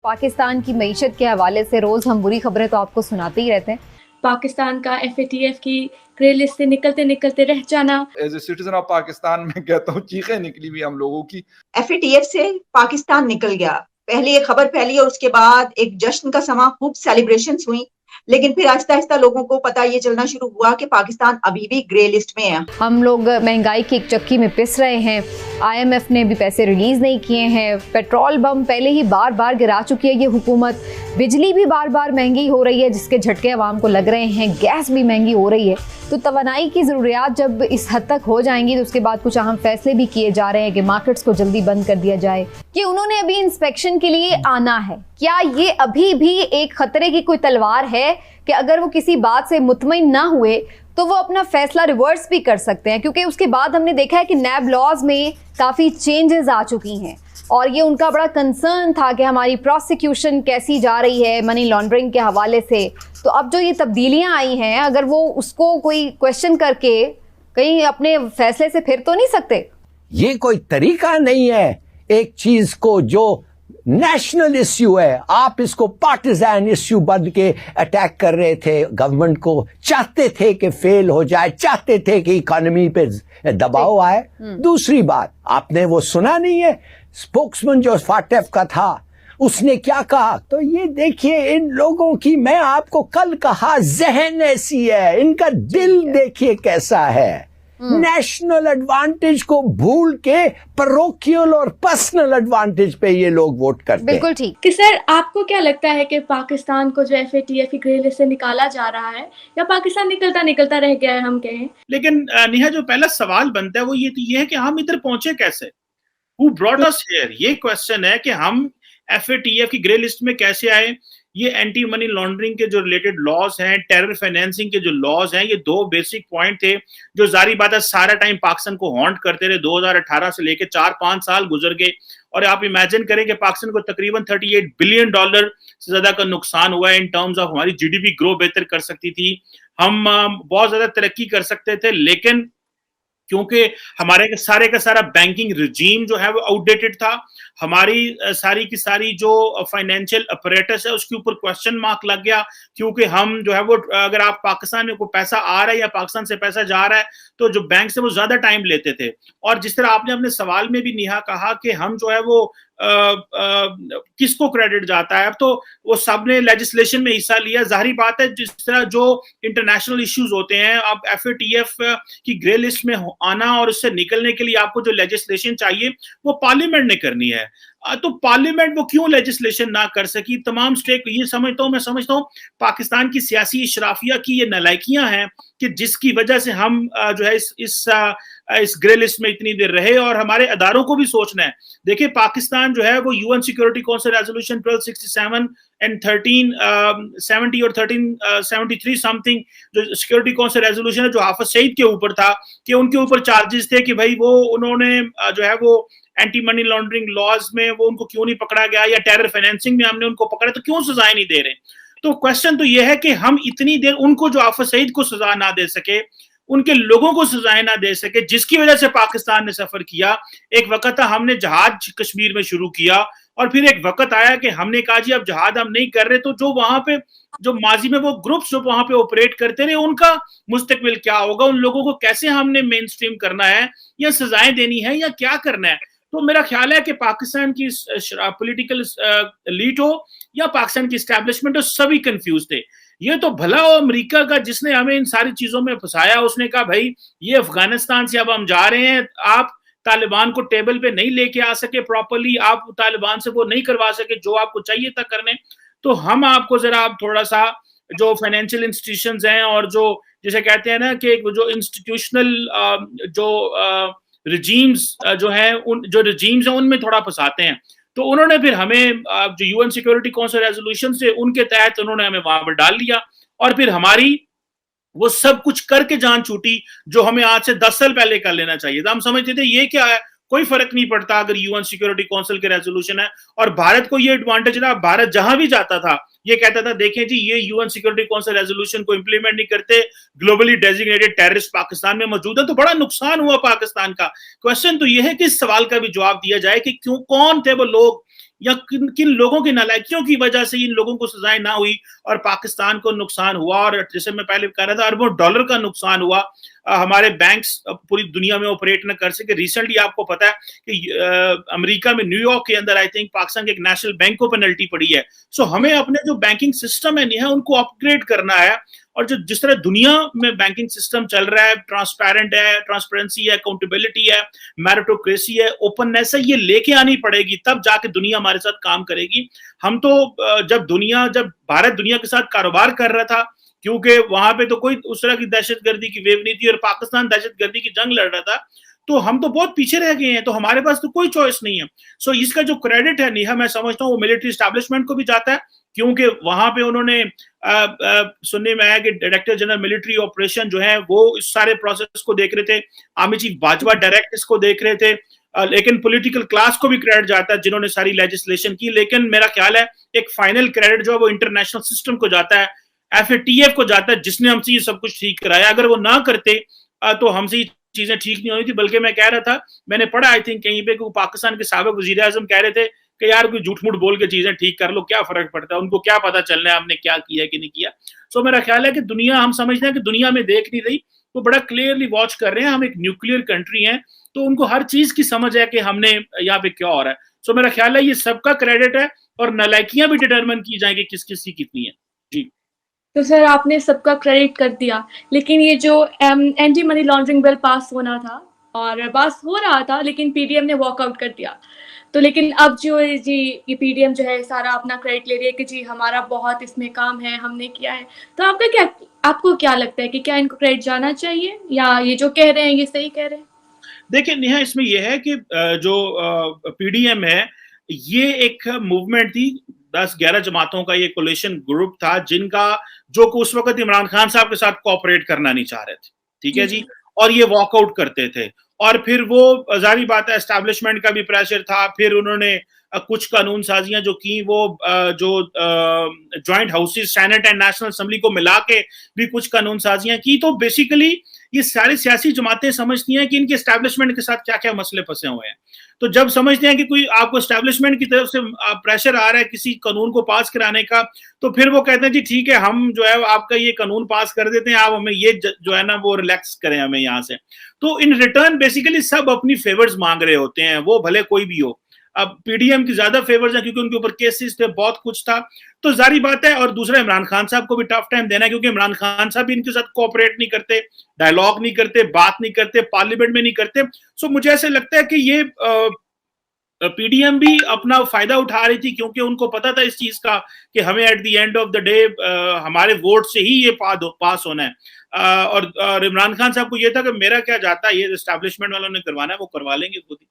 पाकिस्तान की मईशत के हवाले से रोज हम बुरी खबरें तो आपको सुनाते ही रहते हैं। पाकिस्तान का FATF की ग्रे लिस्ट से निकलते निकलते रह जाना। As a citizen of Pakistan में कहता हूँ चीखें निकली हुई हम लोगों की। FATF से पाकिस्तान निकल गया, पहले ये खबर फैली और उसके बाद एक जश्न का समा, खूब सेलिब्रेशंस हुई, लेकिन फिर आहिस्ता आहिस्ता लोगों को पता ये चलना शुरू हुआ कि पाकिस्तान अभी भी ग्रे लिस्ट में है। हम लोग महंगाई की एक चक्की में पिस रहे हैं। IMF ने भी पैसे रिलीज नहीं किए हैं। पेट्रोल बम पहले ही बार बार गिरा चुकी है ये हुकूमत। बिजली भी बार बार महंगी हो रही है जिसके झटके अवाम को लग रहे हैं। गैस भी महंगी हो रही है। तो तवानाई की ज़रूरियात जब इस हद तक हो जाएंगी तो उसके बाद कुछ अहम फैसले भी किए जा रहे हैं कि मार्केट्स को जल्दी बंद कर दिया जाए। कि उन्होंने अभी इंस्पेक्शन के लिए आना है, क्या ये अभी भी एक खतरे की कोई तलवार है कि अगर वो किसी बात से मुतमईन ना हुए तो वो अपना फैसला रिवर्स भी कर सकते हैं? क्योंकि उसके बाद हमने देखा है कि नैब लॉज में काफ़ी चेंजेस आ चुकी हैं और ये उनका बड़ा कंसर्न था कि हमारी प्रोसिक्यूशन कैसी जा रही है मनी लॉन्ड्रिंग के हवाले से। तो अब जो ये तब्दीलियां आई हैं, अगर वो उसको कोई क्वेश्चन करके कहीं अपने फैसले से फिर तो नहीं सकते? ये कोई तरीका नहीं है एक चीज को जो नेशनल इश्यू है आप इसको पार्टिजान इश्यू बन के अटैक कर रहे थे। गवर्नमेंट को चाहते थे कि फेल हो जाए, चाहते थे कि इकोनॉमी पे दबाव आए। दूसरी बात, आपने वो सुना नहीं है स्पोक्समैन जो फाटेफ का था उसने क्या कहा? तो ये देखिए इन लोगों की, मैं आपको कल कहा, जहन ऐसी है, इनका दिल देखिए कैसा है। नेशनल एडवांटेज को भूल के पैरोकियल और पर्सनल एडवांटेज पे ये लोग वोट करते हैं। बिल्कुल ठीक। कि सर आपको क्या लगता है कि पाकिस्तान को जो FATF की ग्रे लिस्ट से निकाला जा रहा है या पाकिस्तान निकलता निकलता रह गया है हम कहें? लेकिन नेहा जो पहला सवाल बनता है वो ये है कि हम इधर पहुंचे कैसे? Who brought us here? ये क्वेश्चन है कि हम FATF की ग्रे लिस्ट में कैसे आए। ये एंटी मनी लॉन्ड्रिंग के जो रिलेटेड लॉज हैं, टेरर फाइनेंसिंग के जो लॉज हैं, ये दो बेसिक पॉइंट थे जो जारी बात है सारा टाइम पाकिस्तान को हॉन्ट करते रहे। 2018 से लेके 4-5 साल गुजर गए और आप इमेजिन करें कि पाकिस्तान को तकरीबन $38 बिलियन से ज्यादा का नुकसान हुआ है। इन टर्म्स ऑफ हमारी GDP ग्रो बेहतर कर सकती थी, हम बहुत ज्यादा तरक्की कर सकते थे, लेकिन क्योंकि हमारे सारे का सारा बैंकिंग रिजीम जो है वो आउटडेटेड था, हमारी सारी की सारी जो फाइनेंशियल अपरेटस है उसके ऊपर क्वेश्चन मार्क लग गया। क्योंकि हम जो है वो, अगर आप पाकिस्तान में कोई पैसा आ रहा है या पाकिस्तान से पैसा जा रहा है तो जो बैंक से वो ज्यादा टाइम लेते थे। और जिस तरह आपने अपने सवाल में भी नेहा कहा कि हम जो है वो किसको क्रेडिट जाता है, अब तो वो सब ने लेजिस्लेशन में हिस्सा लिया। जाहिर बात है जिस तरह जो इंटरनेशनल इश्यूज होते हैं, अब FATF की ग्रे लिस्ट में आना और उससे निकलने के लिए आपको जो लेजिस्लेशन चाहिए वो पार्लियामेंट ने करनी है। तो पार्लियामेंट वो क्यों लेजिस्लेशन ना कर सकी? तमाम स्टेक, ये समझता हूं, मैं समझता हूं पाकिस्तान की सियासी इशराफिया की ये नालायकियां हैं कि जिसकी वजह से हम जो है इस ग्रे लिस्ट में इतनी देर रहे। और हमारे अदारों को भी सोचना है। देखिए पाकिस्तान जो है वो UN security council resolution 1267 and 1370 और 1373 समथिंग जो सिक्योरिटी काउंसिल रेजोल्यूशन है जो हाफिज सईद के ऊपर था कि उनके ऊपर चार्जेस थे कि भाई वो उन्होंने जो है वो एंटी मनी लॉन्ड्रिंग लॉज में वो उनको क्यों नहीं पकड़ा गया, या टेरर फाइनेंसिंग में हमने उनको पकड़ा तो क्यों सजाएं नहीं दे रहे। तो क्वेश्चन तो ये है कि हम इतनी देर उनको जो हाफिज सईद को सजा ना दे सके, उनके लोगों को सजाएं ना दे सके, जिसकी वजह से पाकिस्तान ने सफर किया। एक वक्त था हमने जहाज कश्मीर में शुरू किया और फिर एक वक्त आया कि हमने कहा जी अब जहाज हम नहीं कर रहे, तो जो वहां पे जो माजी में वो ग्रुप्स जो वहां पे ऑपरेट करते रहे उनका मुस्तकबिल क्या होगा, उन लोगों को कैसे हमने मेन स्ट्रीम करना है या सजाएं देनी है या क्या करना है। तो मेरा ख्याल है कि पाकिस्तान की पॉलिटिकल एलीट हो या पाकिस्तान की एस्टैब्लिशमेंट हो, सभी कंफ्यूज थे। ये तो भला हो अमेरिका का जिसने हमें इन सारी चीजों में फंसाया, उसने कहा भाई ये अफगानिस्तान से अब हम जा रहे हैं, आप तालिबान को टेबल पे नहीं लेके आ सके प्रॉपरली, आप तालिबान से वो नहीं करवा सके जो आपको चाहिए था करने, तो हम आपको जरा आप थोड़ा सा जो फाइनेंशियल इंस्टीट्यूशंस हैं और जो जिसे कहते हैं ना कि जो इंस्टीट्यूशनल जो रिजीम्स जो है उन जो रिजीम्स हैं उनमें थोड़ा फंसाते हैं। तो उन्होंने फिर हमें जो UN सिक्योरिटी काउंसिल रेजोल्यूशन से उनके तहत उन्होंने हमें वहां पर डाल लिया और फिर हमारी वो सब कुछ करके जान छूटी जो हमें आज से 10 साल पहले कर लेना चाहिए था। हम समझते थे ये क्या है, कोई फर्क नहीं पड़ता अगर UN सिक्योरिटी काउंसिल के रेजोल्यूशन है। और भारत को ये एडवांटेज रहा, भारत जहां भी जाता था ये कहता था देखें जी ये UN सिक्योरिटी काउंसिल रेजोल्यूशन को इंप्लीमेंट नहीं करते, ग्लोबली डेजिग्नेटेड टेररिस्ट पाकिस्तान में मौजूद है, तो बड़ा नुकसान हुआ पाकिस्तान का। क्वेश्चन तो ये है कि इस सवाल का भी जवाब दिया जाए कि क्यों, कौन थे वो लोग या किन किन लोगों की नालायकियों की वजह से इन लोगों को सजाएं ना हुई और पाकिस्तान को नुकसान हुआ, और जैसे मैं पहले कह रहा था अरबों डॉलर का नुकसान हुआ, हमारे बैंक्स पूरी दुनिया में ऑपरेट न कर सके। रिसेंटली आपको पता है कि अमेरिका में न्यूयॉर्क के अंदर आई थिंक पाकिस्तान के एक नेशनल बैंक को पेनल्टी पड़ी है। सो हमें अपने जो बैंकिंग सिस्टम है नेहा उनको अपग्रेड करना है, और जो जिस तरह दुनिया में बैंकिंग सिस्टम चल रहा है, ट्रांसपेरेंट है, ट्रांसपेरेंसी है, अकाउंटेबिलिटी है, मेरिटोक्रेसी है, ओपननेस है, ये लेके आनी पड़ेगी, तब जाके दुनिया हमारे साथ काम करेगी। हम तो जब भारत दुनिया के साथ कारोबार कर रहा था, क्योंकि वहां पे तो कोई उस तरह की दहशतगर्दी की वेव नहीं थी और पाकिस्तान दहशतगर्दी की जंग लड़ रहा था, तो हम तो बहुत पीछे रह गए हैं, तो हमारे पास तो कोई चॉइस नहीं है। सो इसका जो क्रेडिट है नेहा, मैं समझता हूँ वो मिलिट्री एस्टैब्लिशमेंट को भी जाता है, क्योंकि वहां पे उन्होंने सुनने में आया कि डायरेक्टर जनरल मिलिट्री ऑपरेशन जो है वो इस सारे प्रोसेस को देख रहे थे, आर्मी चीफ बाजवा डायरेक्ट इसको देख रहे थे, लेकिन पॉलिटिकल क्लास को भी क्रेडिट जाता है जिन्होंने सारी लेजिस्लेशन की। लेकिन मेरा ख्याल है एक फाइनल क्रेडिट जो है वो इंटरनेशनल सिस्टम को जाता है, FATF को जाता है, जिसने हमसे ये सब कुछ ठीक कराया। अगर वो ना करते तो हमसे ये चीजें ठीक नहीं होनी थी। बल्कि मैं कह रहा था, मैंने पढ़ा आई थिंक कहीं पे कि पाकिस्तान के साबिक वजीर आजम कह रहे थे कि यार कोई झूठ मूठ बोल के चीजें ठीक कर लो, क्या फर्क पड़ता है, उनको क्या पता चलना है हमने क्या किया कि नहीं किया। सो मेरा ख्याल है कि दुनिया, हम समझते हैं कि दुनिया में देख नहीं रही, तो बड़ा क्लियरली वॉच कर रहे हैं। हम एक न्यूक्लियर कंट्री हैं, तो उनको हर चीज की समझ है कि हमने यहाँ पे क्या हो रहा है। सो मेरा ख्याल है ये सबका क्रेडिट है, और नालायकियां भी डिटरमिन की जाएंगी किस किस की कितनी है। जी तो सर आपने सबका क्रेडिट कर दिया, लेकिन ये जो anti money laundering bill pass होना था और पास हो रहा था, लेकिन पीडीएम ने वॉकआउट कर दिया। तो लेकिन अब जो है जी, ये पीडीएम जो है सारा अपना क्रेडिट ले रही है कि जी हमारा बहुत इसमें काम है, हमने किया है। तो आपको क्या लगता है कि क्या इनको क्रेडिट जाना चाहिए, या ये जो कह रहे हैं ये सही कह रहे हैं? देखिए नेहा, इसमें यह है कि जो पीडीएम है ये एक मूवमेंट थी, 10-11 जमातों का ये कोलिशन ग्रुप था, जिनका जो उस वक्त इमरान खान साहब के साथ कोऑपरेट करना नहीं चाह रहे थे, ठीक है जी, और ये वॉकआउट करते थे। और फिर वो जारी बात है एस्टैब्लिशमेंट का भी प्रेशर था, फिर उन्होंने कुछ कानून साजियां जो की, वो जो joint houses senate and national assembly को मिला के भी कुछ कानून साजियां की। तो बेसिकली ये सारी सियासी जमातें समझती हैं कि इनके एस्टैब्लिशमेंट के साथ क्या क्या मसले फंसे हुए हैं। तो जब समझते हैं कि कोई आपको एस्टैब्लिशमेंट की तरफ से प्रेशर आ रहा है किसी कानून को पास कराने का, तो फिर वो कहते हैं जी ठीक है, हम जो है आपका ये कानून पास कर देते हैं, आप हमें ये जो है ना वो रिलैक्स करें हमें यहाँ से। तो इन रिटर्न बेसिकली सब अपनी फेवर्स मांग रहे होते हैं, वो भले कोई भी हो। अब पीडीएम की ज्यादा फेवर्स है क्योंकि उनके ऊपर केसेस थे, बहुत कुछ था, तो जारी बात है। और दूसरा, इमरान खान साहब को भी टफ टाइम देना है, क्योंकि इमरान खान साहब भी इनके साथ कोऑपरेट नहीं करते, डायलॉग नहीं करते, बात नहीं करते, पार्लियामेंट में नहीं करते। सो मुझे ऐसे लगता है कि ये पीडीएम भी अपना फायदा उठा रही थी, क्योंकि उनको पता था इस चीज का कि हमें at the end of the day हमारे वोट से ही ये पास होना है। और इमरान खान साहब को ये था कि मेरा क्या जाता है, ये एस्टैब्लिशमेंट वालों ने करवाना है वो करवा लेंगे खुद ही।